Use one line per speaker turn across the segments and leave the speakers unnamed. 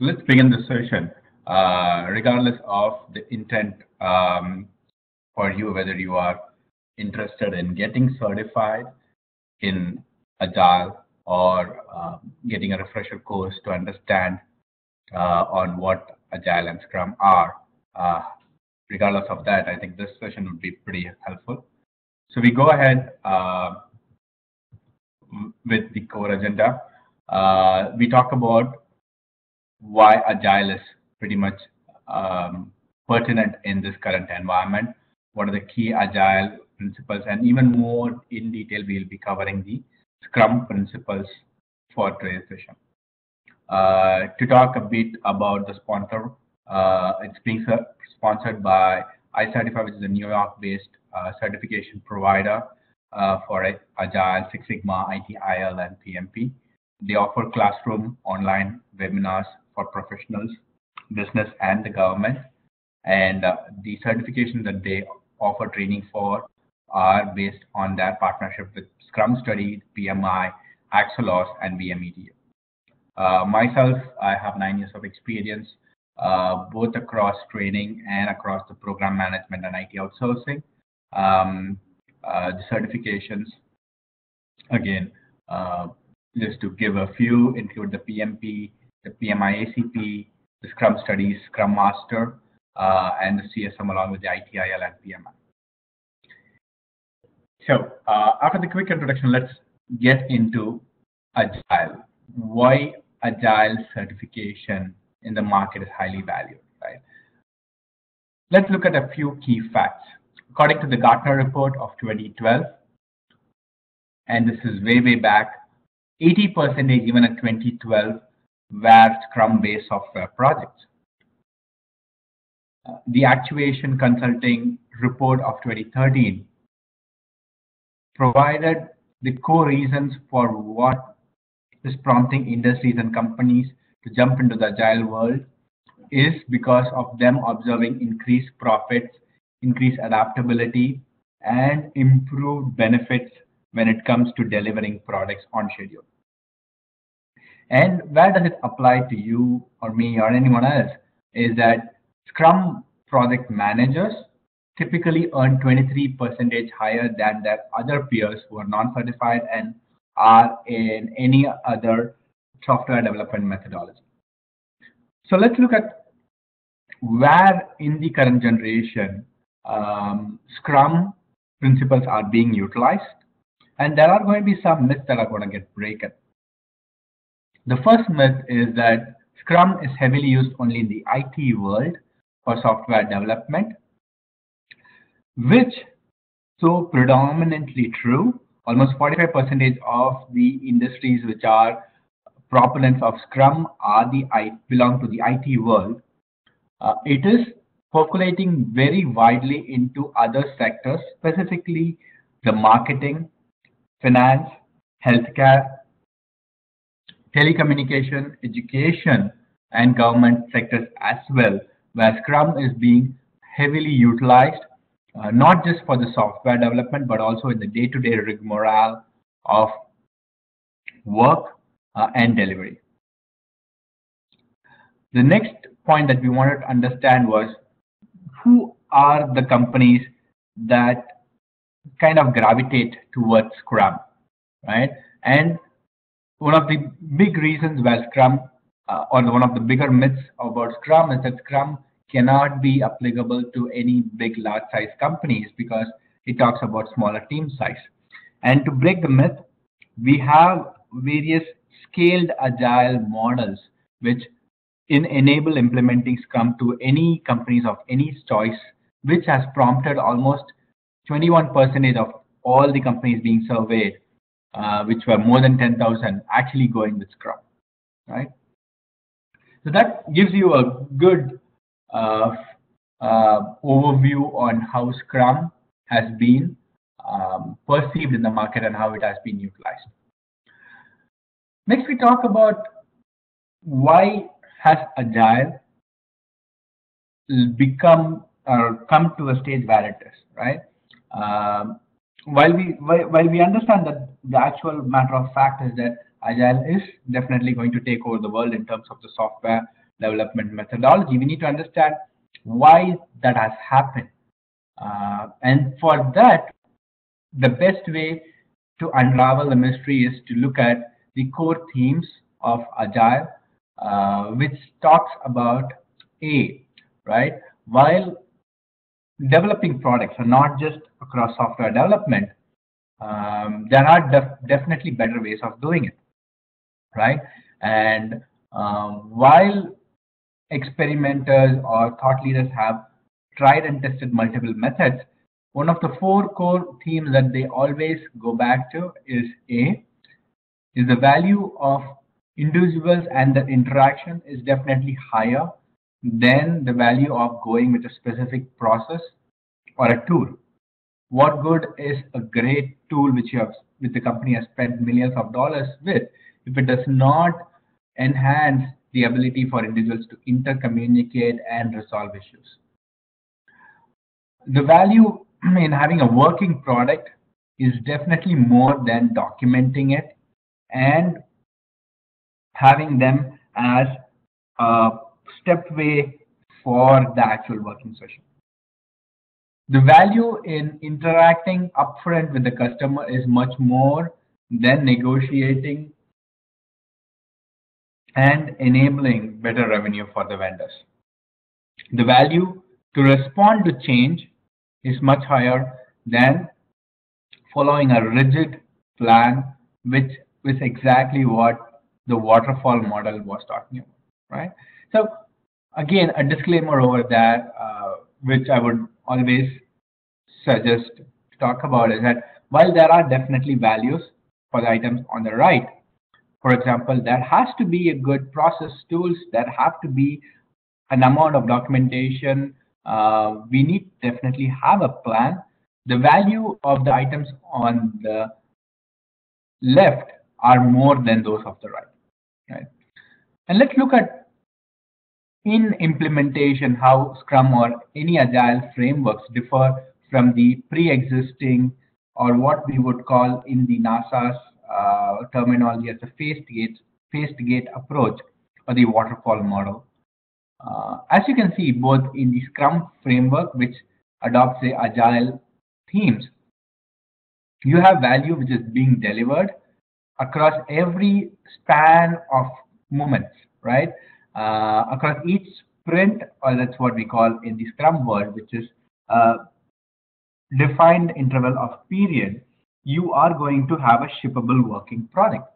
Let's begin the session. Regardless of the intent for you, whether you are interested in getting certified in Agile or getting a refresher course to understand on what Agile and Scrum are, regardless of that, I think this session would be pretty helpful. So we go ahead with the core agenda. We talk about why Agile is pretty much pertinent in this current environment. What are the key Agile principles? And even more in detail, we'll be covering the Scrum Principles for today's session. To talk a bit about the sponsor, it's being sponsored by iCertify, which is a New York-based certification provider for Agile, Six Sigma, ITIL, and PMP. They offer classroom online webinars for professionals, business, and the government. And the certifications that they offer training for are based on their partnership with Scrum Study, PMI, Axelos, and VMEDU. Myself, I have 9 years of experience, both across training and across the program management and IT outsourcing. The certifications, again, just to give a few, include the PMP, the PMI ACP, the Scrum Studies, Scrum Master, and the CSM along with the ITIL and PMI. So after the quick introduction, let's get into Agile. Why Agile certification in the market is highly valued, right? Let's look at a few key facts. According to the Gartner report of 2012, and this is way back, 80% even at 2012 were Scrum-based software projects. The Actuation Consulting report of 2013 provided the core reasons for what is prompting industries and companies to jump into the Agile world is because of them observing increased profits, increased adaptability, and improved benefits when it comes to delivering products on schedule. And where does it apply to you or me or anyone else is that Scrum project managers typically earn 23% higher than their other peers who are non-certified and are in any other software development methodology. So let's look at where in the current generation Scrum principles are being utilized, and there are going to be some myths that are going to get broken. The first myth is that Scrum is heavily used only in the IT world for software development, which so predominantly true. Almost 45% of the industries which are proponents of Scrum belong to the IT world. It is percolating very widely into other sectors, specifically the marketing, finance, healthcare, telecommunication, education, and government sectors as well, where Scrum is being heavily utilized, not just for the software development, but also in the day-to-day rigmarole of work and delivery. The next point that we wanted to understand was who are the companies that kind of gravitate towards Scrum, right? And one of the big reasons why Scrum, or one of the bigger myths about Scrum is that Scrum cannot be applicable to any big, large-size companies because it talks about smaller team size. And to break the myth, we have various scaled Agile models which enable implementing Scrum to any companies of any choice, which has prompted almost 21% of all the companies being surveyed, which were more than 10,000, actually going with Scrum, right? So that gives you a good overview on how Scrum has been perceived in the market and how it has been utilized. Next, we talk about why has Agile become or come to a stage where it is, right? While we understand that the actual matter of fact is that Agile is definitely going to take over the world in terms of the software development methodology, we need to understand why that has happened. And for that, the best way to unravel the mystery is to look at the core themes of Agile, which talks about right? While developing products are not just across software development, there are definitely better ways of doing it, right? And while experimenters or thought leaders have tried and tested multiple methods, one of the four core themes that they always go back to is the value of individuals and the interaction is definitely higher than the value of going with a specific process or a tool. What good is a great tool which the company has spent millions of dollars with if it does not enhance the ability for individuals to intercommunicate and resolve issues? The value in having a working product is definitely more than documenting it and having them as a stepway for the actual working session. The value in interacting upfront with the customer is much more than negotiating and enabling better revenue for the vendors. The value to respond to change is much higher than following a rigid plan, which is exactly what the waterfall model was talking about, right? So again, a disclaimer over that, which I would always suggest to talk about is that while there are definitely values for the items on the right, for example, there has to be a good process tools, there have to be an amount of documentation, we need to definitely have a plan. The value of the items on the left are more than those of the right? And let's look at in implementation how Scrum or any Agile frameworks differ from the pre-existing or what we would call in the NASA's terminology as a phased gate approach or the waterfall model. As you can see, both in the Scrum framework, which adopts the Agile themes, you have value which is being delivered across every span of moments, right? Across each sprint, or that's what we call in the Scrum world, which is a defined interval of period, you are going to have a shippable working product.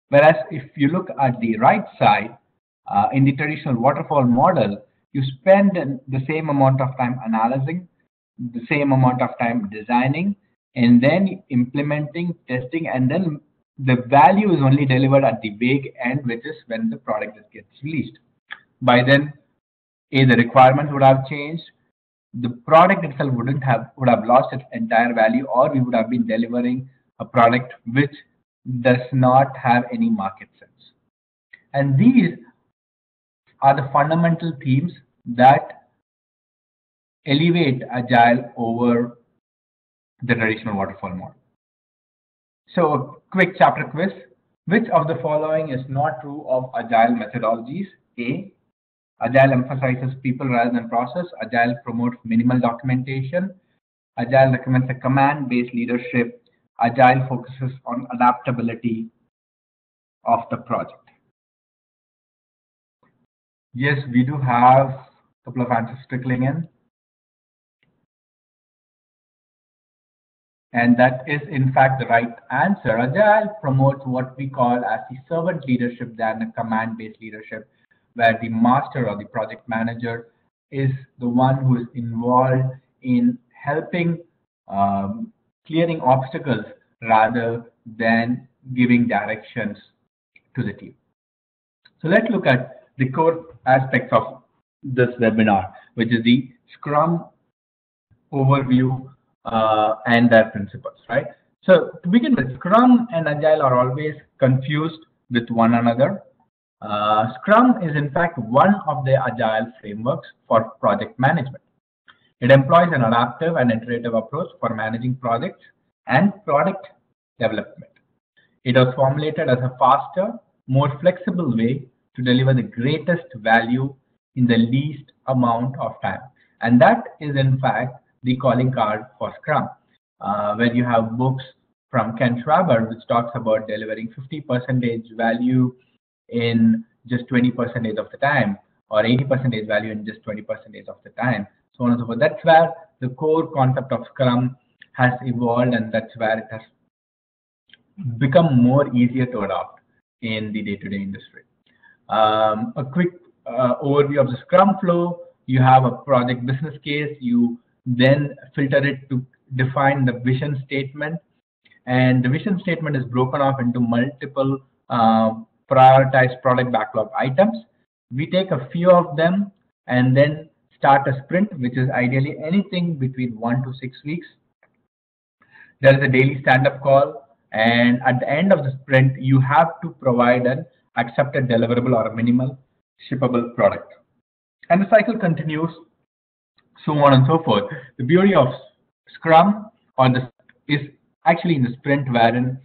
Whereas if you look at the right side, in the traditional waterfall model, you spend the same amount of time analyzing, the same amount of time designing, and then implementing, testing, and then the value is only delivered at the big end, which is when the product gets released. By then, the requirements would have changed, the product itself would have lost its entire value, or we would have been delivering a product which does not have any market sense. And these are the fundamental themes that elevate Agile over the traditional waterfall model. So a quick chapter quiz. Which of the following is not true of Agile methodologies? A, Agile emphasizes people rather than process. Agile promotes minimal documentation. Agile recommends a command-based leadership. Agile focuses on adaptability of the project. Yes, we do have a couple of answers trickling in. And that is in fact the right answer. Agile promotes what we call as the servant leadership than a command-based leadership, where the master or the project manager is the one who is involved in helping clearing obstacles rather than giving directions to the team. So let's look at the core aspects of this webinar, which is the Scrum Overview and their principles, right? So to begin with, Scrum and Agile are always confused with one another. Scrum is in fact one of the Agile frameworks for project management. It employs an adaptive and iterative approach for managing projects and product development. It was formulated as a faster, more flexible way to deliver the greatest value in the least amount of time. And that is in fact the calling card for Scrum, where you have books from Ken Schwaber, which talks about delivering 50% value in just 20% of the time, or 80% value in just 20% of the time, so on and so forth. That's where the core concept of Scrum has evolved, and that's where it has become more easier to adopt in the day-to-day industry. A quick overview of the Scrum flow. You have a project business case. You then filter it to define the vision statement. And the vision statement is broken off into multiple prioritized product backlog items. We take a few of them and then start a sprint, which is ideally anything between 1 to 6 weeks. There is a daily stand-up call. And at the end of the sprint, you have to provide an accepted deliverable or a minimal shippable product. And the cycle continues, so on and so forth. The beauty of Scrum is actually in the sprint, wherein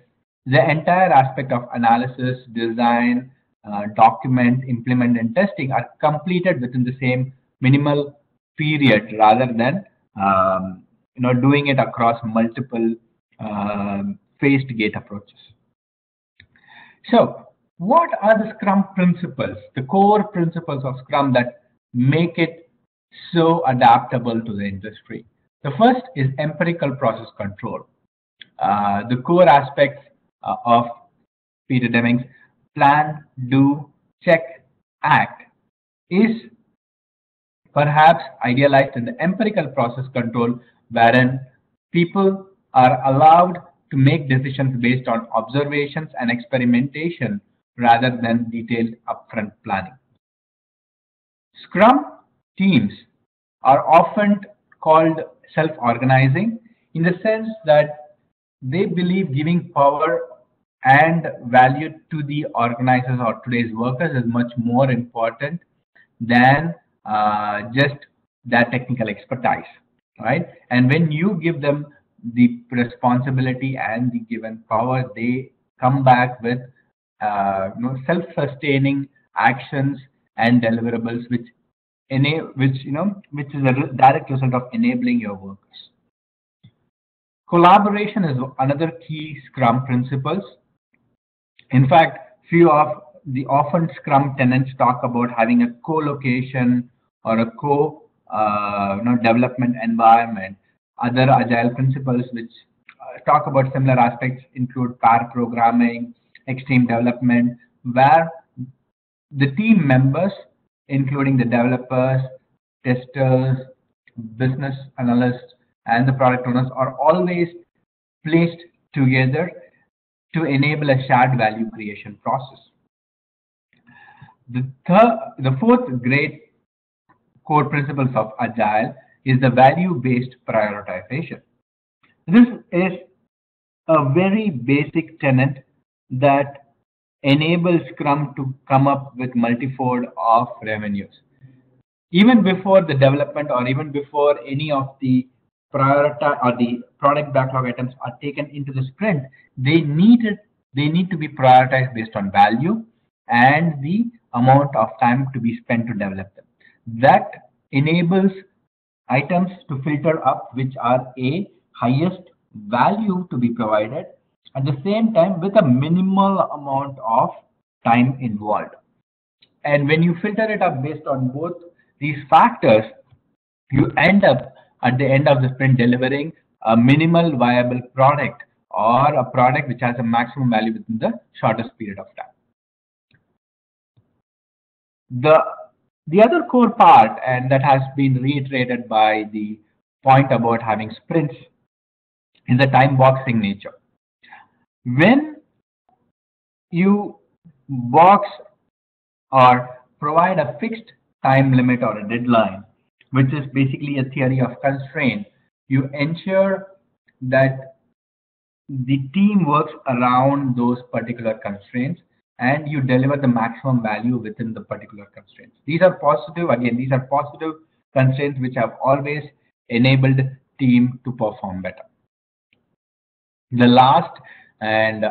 the entire aspect of analysis, design, document, implement, and testing are completed within the same minimal period, rather than doing it across multiple phased gate approaches. So, what are the Scrum principles, the core principles of Scrum that make it so adaptable to the industry? The first is empirical process control. The core aspects of Peter Deming's plan, do, check, act is perhaps idealized in the empirical process control, wherein people are allowed to make decisions based on observations and experimentation rather than detailed upfront planning. Scrum teams are often called self-organizing in the sense that they believe giving power and value to the organizers or today's workers is much more important than just their technical expertise, right? And when you give them the responsibility and the given power, they come back with self-sustaining actions and deliverables, which is a direct result of enabling your workers. Collaboration is another key Scrum principles. In fact, few of the often Scrum tenets talk about having a co-location or a development environment. Other Agile principles which talk about similar aspects include pair programming, extreme development, where the team members, including the developers, testers, business analysts, and the product owners, are always placed together to enable a shared value creation process. The fourth great core principles of Agile is the value-based prioritization. This is a very basic tenet that enables Scrum to come up with multifold of revenues. Even before the development or even before any of the product backlog items are taken into the sprint, they need to be prioritized based on value and the amount of time to be spent to develop them. That enables items to filter up which are highest value to be provided, at the same time with a minimal amount of time involved. And when you filter it up based on both these factors, you end up at the end of the sprint delivering a minimal viable product, or a product which has a maximum value within the shortest period of time. The other core part, and that has been reiterated by the point about having sprints, is the time boxing nature. When you box or provide a fixed time limit or a deadline, which is basically a theory of constraint, you ensure that the team works around those particular constraints and you deliver the maximum value within the particular constraints. These are positive constraints which have always enabled team to perform better. The last and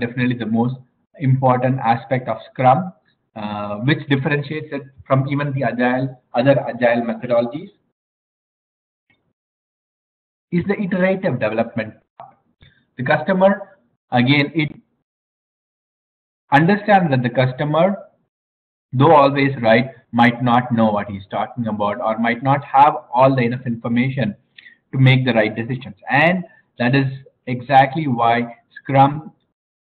definitely the most important aspect of Scrum which differentiates it from even the other agile methodologies, is the iterative development. The customer, again, it understands that the customer, though always right, might not know what he's talking about or might not have all the enough information to make the right decisions. And that is exactly why Scrum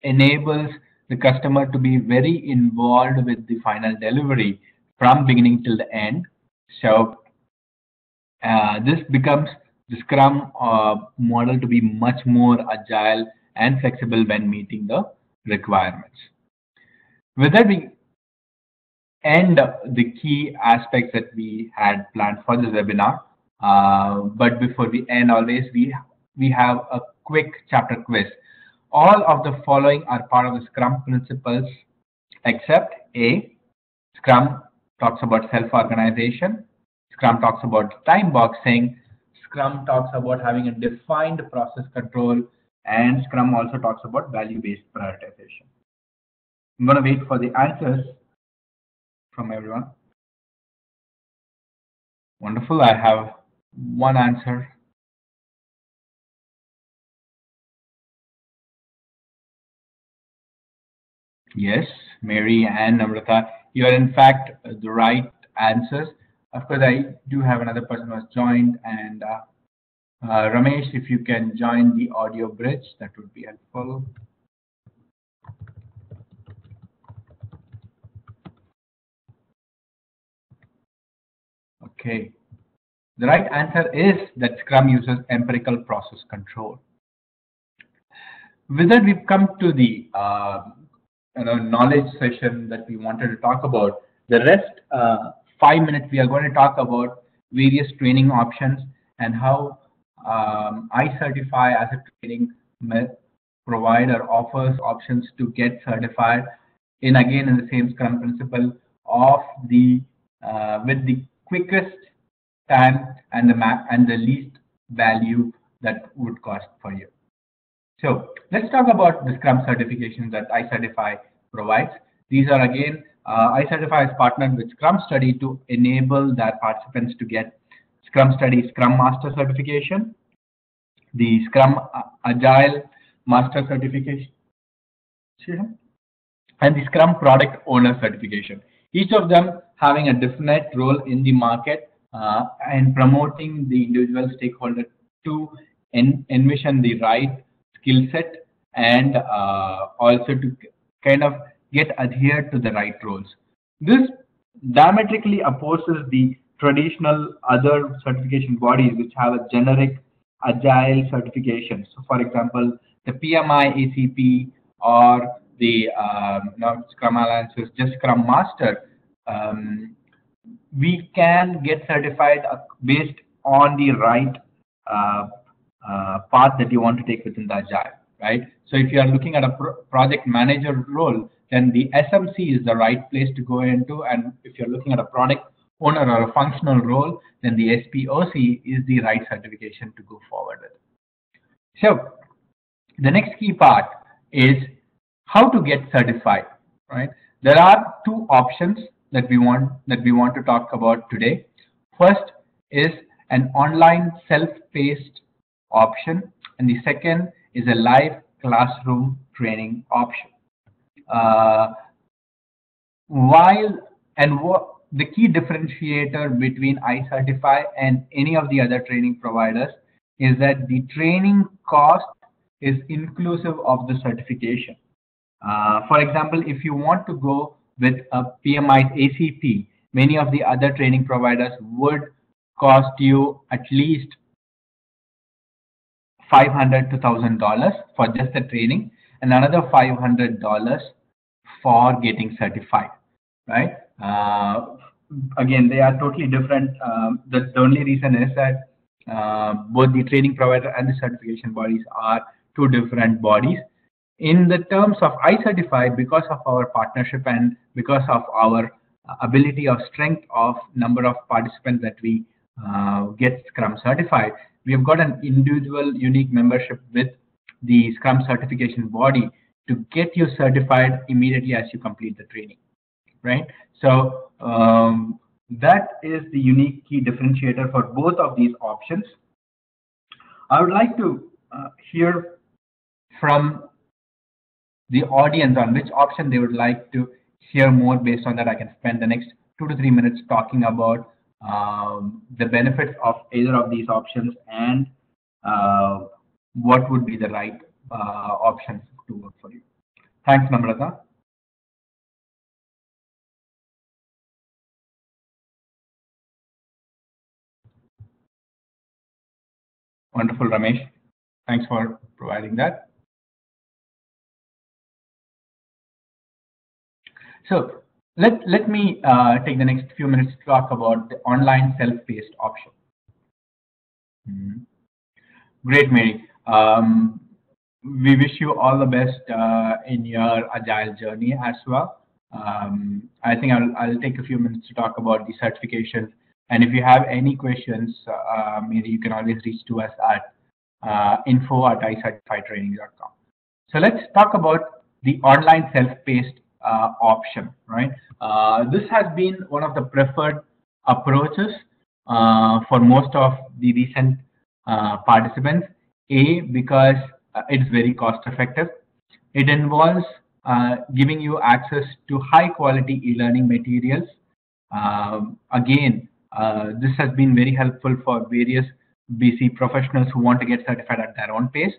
enables the customer to be very involved with the final delivery from beginning till the end. So this becomes the Scrum model to be much more agile and flexible when meeting the requirements. With that, we end the key aspects that we had planned for this webinar. But before we end, always we have a quick chapter quiz. All of the following are part of the Scrum Principles, except A, Scrum talks about self-organization, Scrum talks about time boxing, Scrum talks about having a defined process control, and Scrum also talks about value-based prioritization. I'm going to wait for the answers from everyone. Wonderful. I have one answer. Yes, Mary and Namrata, you are in fact the right answers. Of course, I do have another person who has joined, and Ramesh, if you can join the audio bridge, that would be helpful. Okay. The right answer is that Scrum uses empirical process control. With that, we've come to the knowledge session that we wanted to talk about. The rest 5 minutes, we are going to talk about various training options and how iCertify as a training provider offers options to get certified in the same Scrum principle of the with the quickest time and the least value that would cost for you. So let's talk about the Scrum certifications that iCertify provides. These are again, iCertify has partnered with Scrum Study to enable their participants to get Scrum Study Scrum Master certification, the Scrum Agile Master certification, and the Scrum Product Owner certification. Each of them having a definite role in the market and promoting the individual stakeholder to envision the right skill set and also to kind of get adhered to the right roles. This diametrically opposes the traditional other certification bodies which have a generic agile certification. So for example, the PMI ACP or the Scrum Alliance's just Scrum Master, we can get certified based on the right path that you want to take within the Agile, right? So if you are looking at a project manager role, then the SMC is the right place to go into. And if you're looking at a product owner or a functional role, then the SPOC is the right certification to go forward with. So the next key part is how to get certified, right? There are two options that we want to talk about today. First is an online self-paced option, and the second is a live classroom training option. The key differentiator between iCertify and any of the other training providers is that the training cost is inclusive of the certification. For example, if you want to go with a PMI's ACP, many of the other training providers would cost you at least $500 to $1,000 for just the training, and another $500 for getting certified, right? Again, they are totally different. The only reason is that both the training provider and the certification bodies are two different bodies. In the terms of iCertify, because of our partnership and because of our ability or strength of number of participants that we get Scrum certified, we have got an individual unique membership with the Scrum certification body to get you certified immediately as you complete the training, right? So that is the unique key differentiator for both of these options. I would like to hear from the audience on which option they would like to hear more. Based on that, I can spend the next 2 to 3 minutes talking about the benefits of either of these options and uh, what would be the right option to work for you. Thanks, Namrata. Wonderful, Ramesh. Thanks for providing that. So let me take the next few minutes to talk about the online self-paced option. Mhm. Great, Mary. We wish you all the best in your agile journey as well. I think I'll take a few minutes to talk about the certifications. And if you have any questions, Mary, you can always reach to us at info@icertifiedtraining.com. So let's talk about the online self-paced option, right? This has been one of the preferred approaches for most of the recent participants. A, because it's very cost effective. It involves giving you access to high quality e-learning materials. Again, this has been very helpful for various BC professionals who want to get certified at their own pace.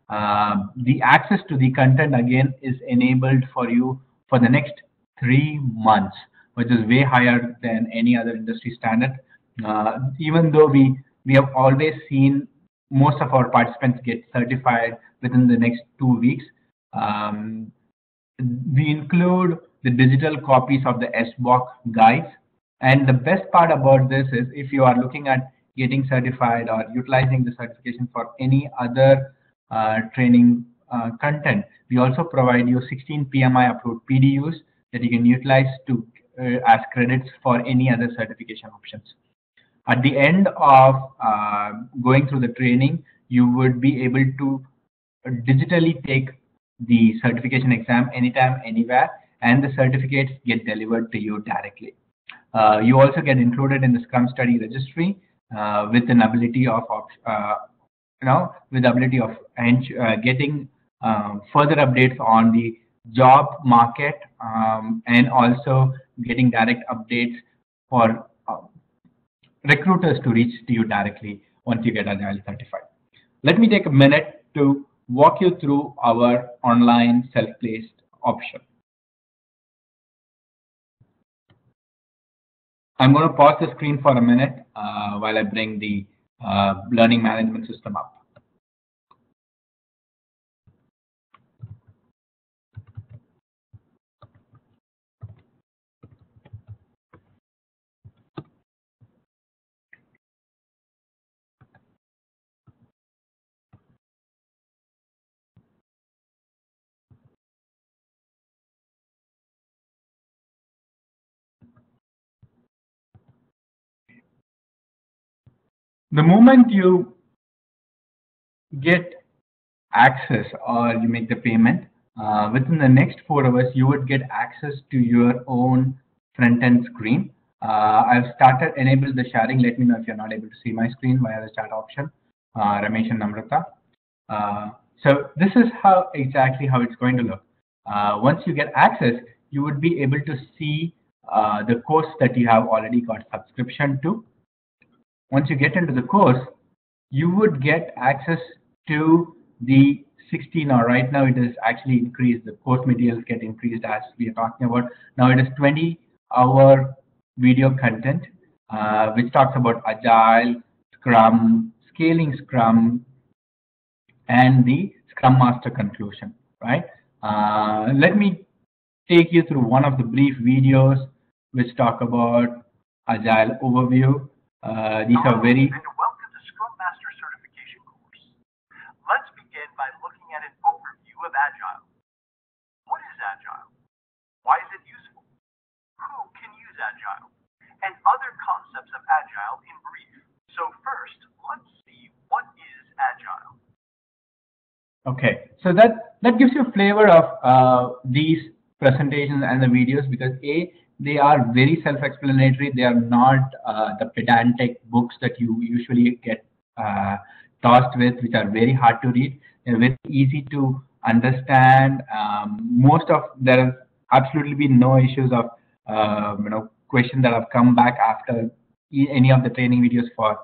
The access to the content again is enabled for you for the next 3 months, which is way higher than any other industry standard. Even though we have always seen most of our participants get certified within the next 2 weeks, um, we include the digital copies of the SBOC guides. And the best part about this is if you are looking at getting certified or utilizing the certification for any other training content, we also provide you 16 PMI approved PDUs that you can utilize to as credits for any other certification options. At the end of going through the training, you would be able to digitally take the certification exam anytime, anywhere, and the certificates get delivered to you directly. You also get included in the Scrum Study Registry with an ability of with the ability of getting further updates on the job market, and also getting direct updates for recruiters to reach to you directly once you get Agile certified. Let me take a minute to walk you through our online self-placed option. I'm going to pause the screen for a minute while I bring the learning management system up. The moment you get access or you make the payment, within the next 4 hours, you would get access to your own front end screen. I've started enable the sharing. Let me know if you're not able to see my screen via the chat option, Ramesh and Namrata. So this is exactly how it's going to look. Once you get access, you would be able to see the course that you have already got subscription to. Once you get into the course, you would get access to the 16, or right now it is actually increased. The course materials get increased as we are talking about. Now it is 20-hour video content, which talks about Agile, Scrum, scaling Scrum, and the Scrum Master conclusion, right? Let me take you through one of the brief videos which talk about Agile Overview. These are very...
Welcome to Scrum Master Certification course. Let's begin by looking at an overview of Agile. What is Agile? Why is it useful? Who can use Agile? And other concepts of Agile in brief. So first, let's see what is Agile.
Okay, so that gives you a flavor of these presentations and the videos, because A, they are very self-explanatory. They are not the pedantic books that you usually get tossed with, which are very hard to read. They're very easy to understand. Most of there has absolutely been no issues of questions that have come back after any of the training videos for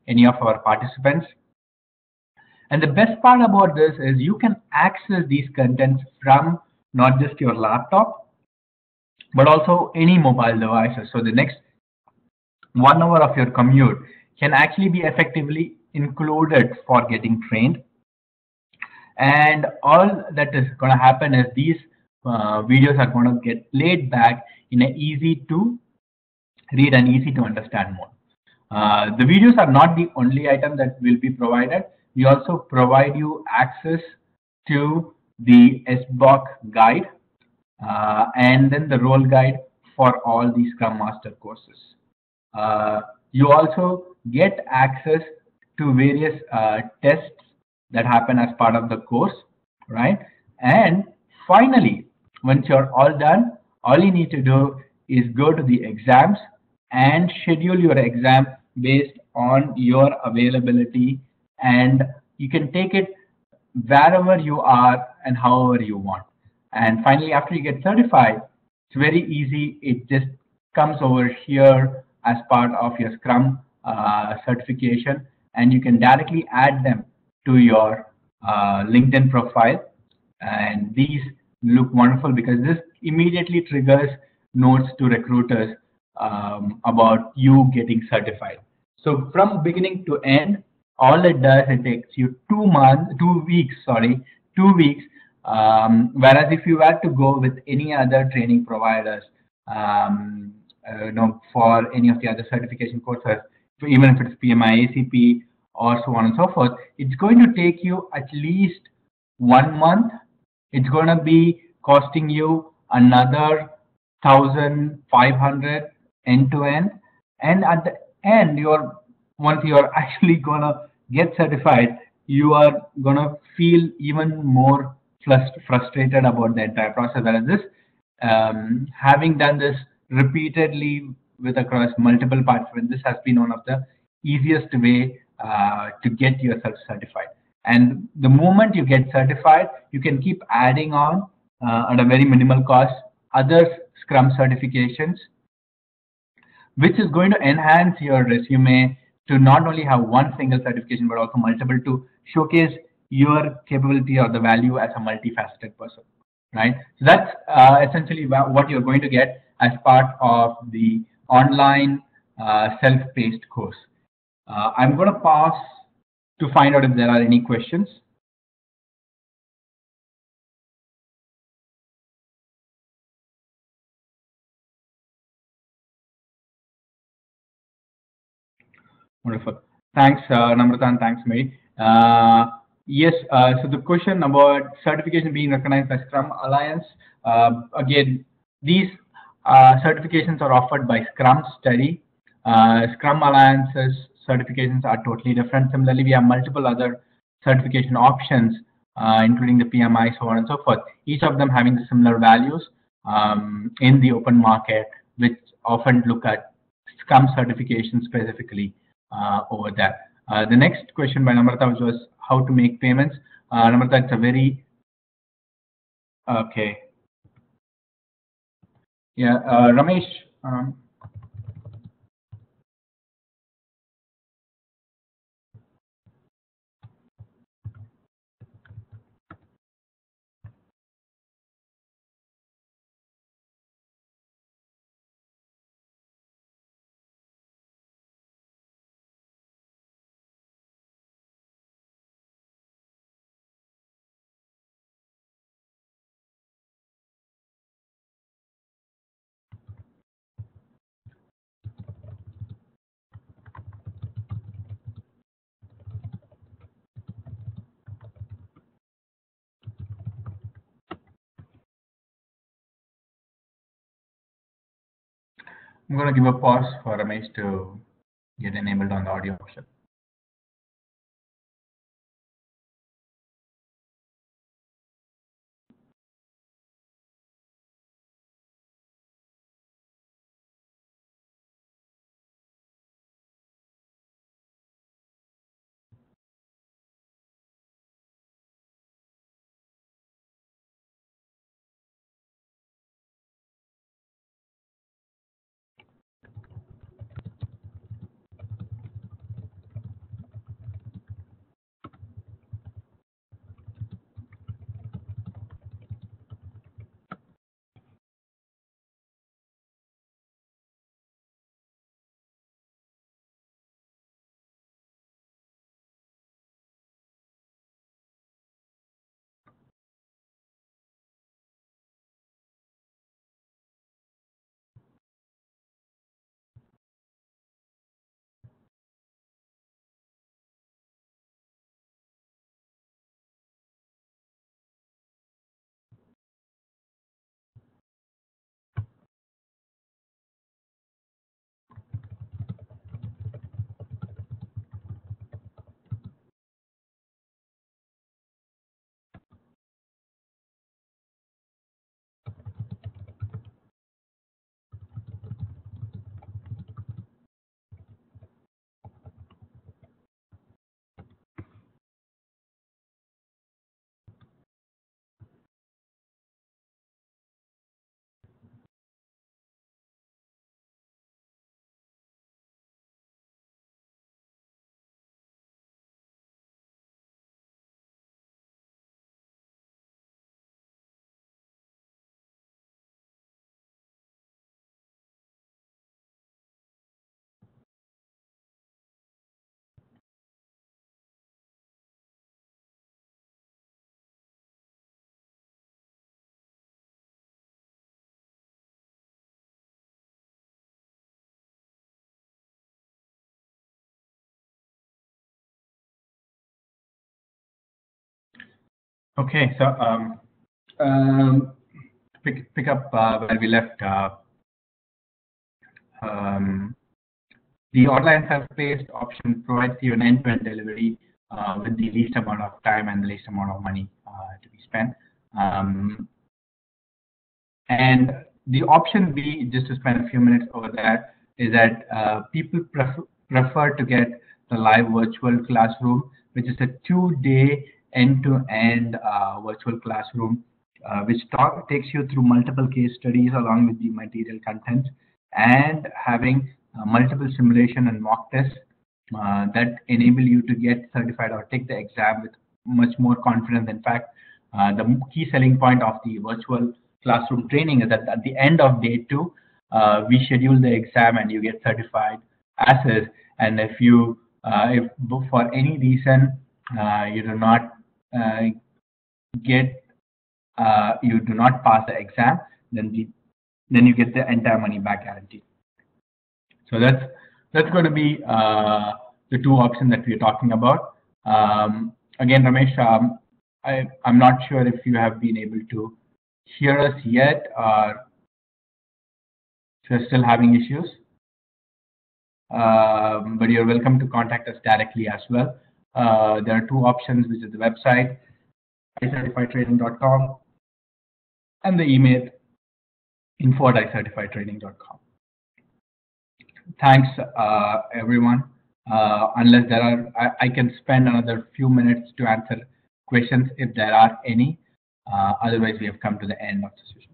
any of our participants. And the best part about this is you can access these contents from not just your laptop, but also any mobile devices. So the next 1 hour of your commute can actually be effectively included for getting trained. And all that is going to happen is these videos are going to get played back in an easy to read and easy to understand mode. The videos are not the only item that will be provided. We also provide you access to the SBOC guide and then the role guide for all the Scrum Master courses. You also get access to various tests that happen as part of the course, right? And finally, once you're all done, all you need to do is go to the exams and schedule your exam based on your availability, and you can take it wherever you are and however you want. And finally, after you get certified, it's very easy. It just comes over here as part of your Scrum certification, and you can directly add them to your LinkedIn profile. And these look wonderful because this immediately triggers notes to recruiters about you getting certified. So from beginning to end, all it does, it takes you 2 months, 2 weeks, sorry, 2 weeks. Whereas if you were to go with any other training providers, for any of the other certification courses, even if it's PMI, ACP, or so on and so forth, it's going to take you at least 1 month. It's going to be costing you another 1,500 end to end, and at the end, once you're actually gonna get certified, you are gonna feel even more frustrated about the entire process. Whereas this, having done this repeatedly with across multiple participants, this has been one of the easiest way to get yourself certified. And the moment you get certified, you can keep adding on at a very minimal cost other Scrum certifications, which is going to enhance your resume to not only have one single certification, but also multiple to showcase your capability or the value as a multifaceted person, right? So that's essentially what you're going to get as part of the online self-paced course. I'm going to pause to find out if there are any questions. Wonderful. Thanks, Namrata, and thanks, Mary. Yes, so the question about certification being recognized by Scrum Alliance, again, these certifications are offered by Scrum Study. Scrum Alliance's certifications are totally different. Similarly, we have multiple other certification options, including the PMI, so on and so forth, each of them having similar values in the open market, which often look at Scrum certification specifically over there. The next question by Namrata was how to make payments. Namrata, it's a very okay. Yeah, Ramesh. I'm going to give a pause for Ramesh to get enabled on the audio option. Okay, so pick up where we left. Um, the online self-paced option provides you an end-to-end delivery with the least amount of time and the least amount of money to be spent. And the option B, just to spend a few minutes over there, is that people prefer to get the live virtual classroom, which is a 2-day end-to-end virtual classroom, which takes you through multiple case studies along with the material content and having multiple simulation and mock tests that enable you to get certified or take the exam with much more confidence. In fact, the key selling point of the virtual classroom training is that at the end of day 2, we schedule the exam and you get certified as is. And if you, if for any reason you do not you do not pass the exam, then you get the entire money back guaranteed. So that's going to be the two options that we're talking about. Again, Ramesh, I'm not sure if you have been able to hear us yet, or if you're still having issues. But you're welcome to contact us directly as well. There are two options, which is the website, icertifiedtraining.com, and the email, info@icertifiedtraining.com. Thanks, everyone. Unless there are, I can spend another few minutes to answer questions if there are any. Otherwise, we have come to the end of the session.